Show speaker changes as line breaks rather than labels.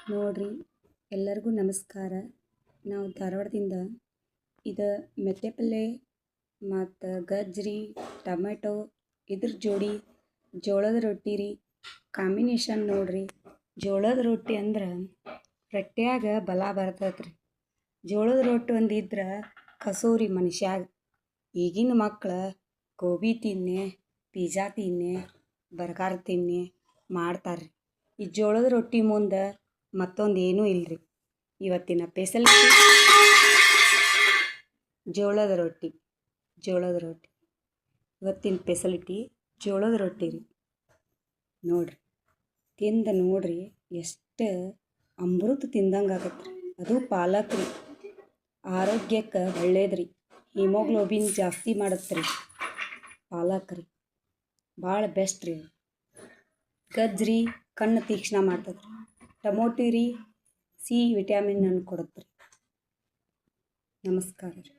ನೋಡ್ರಿ, ಎಲ್ಲರಿಗೂ ನಮಸ್ಕಾರ. ನಾವು ಧಾರವಾಡದಿಂದ ಇದು ಮೆಂತ್ಯ ಪಲ್ಯ ಮತ್ತು ಗಜ್ರಿ ಟೊಮೆಟೊ ಇದ್ರ ಜೋಡಿ ಜೋಳದ ರೊಟ್ಟಿ ರೀ. ಕಾಂಬಿನೇಷನ್ ನೋಡ್ರಿ, ಜೋಳದ ರೊಟ್ಟಿ ಅಂದ್ರೆ ರೊಟ್ಯಾಗ ಬಲ ಬರ್ತೈತ್ರಿ. ಜೋಳದ ರೊಟ್ಟಿ ಒಂದಿದ್ರೆ ಕಸೂರಿ ಮನುಷ್ಯಾಗ. ಈಗಿನ ಮಕ್ಳು ಗೋಬಿ ತಿನ್ನೆ, ಪಿಜ್ಜಾ ತಿನ್ನೆ, ಬರ್ಗರ್ ತಿನ್ನೆ ಮಾಡ್ತಾರೆ. ಈ ಜೋಳದ ರೊಟ್ಟಿ ಮುಂದೆ ಮತ್ತೊಂದು ಏನೂ ಇಲ್ಲರಿ. ಇವತ್ತಿನ ಸ್ಪೆಷಾಲಿಟಿ ಜೋಳದ ರೊಟ್ಟಿ. ಇವತ್ತಿನ ಸ್ಪೆಷಾಲಿಟಿ ಜೋಳದ ರೊಟ್ಟಿ ರೀ. ನೋಡ್ರಿ, ತಿಂದು ನೋಡ್ರಿ, ಎಷ್ಟು ಅಮೃತ ತಿಂದಂಗೆ ಆಗತ್ತೆ ರೀ. ಅದು ಪಾಲಕ್ ರೀ, ಆರೋಗ್ಯಕ್ಕೆ ಒಳ್ಳೇದ್ರಿ. ಹಿಮೋಗ್ಲೋಬಿನ್ ಜಾಸ್ತಿ ಮಾಡತ್ತೆ ರೀ ಪಾಲಕ್ ರೀ, ಭಾಳ ಬೆಸ್ಟ್ ರೀ. ಗಜ್ರಿ ಕಣ್ಣು ತೀಕ್ಷ್ಣ ಮಾಡ್ತದೆ ರೀ. ಟೊಮೊಟೊ ರೀ ಸಿ ವಿಟಮಿನ್ ಅನ್ನು ಕೊಡುತ್ತೆ ರೀ. ನಮಸ್ಕಾರ ರೀ.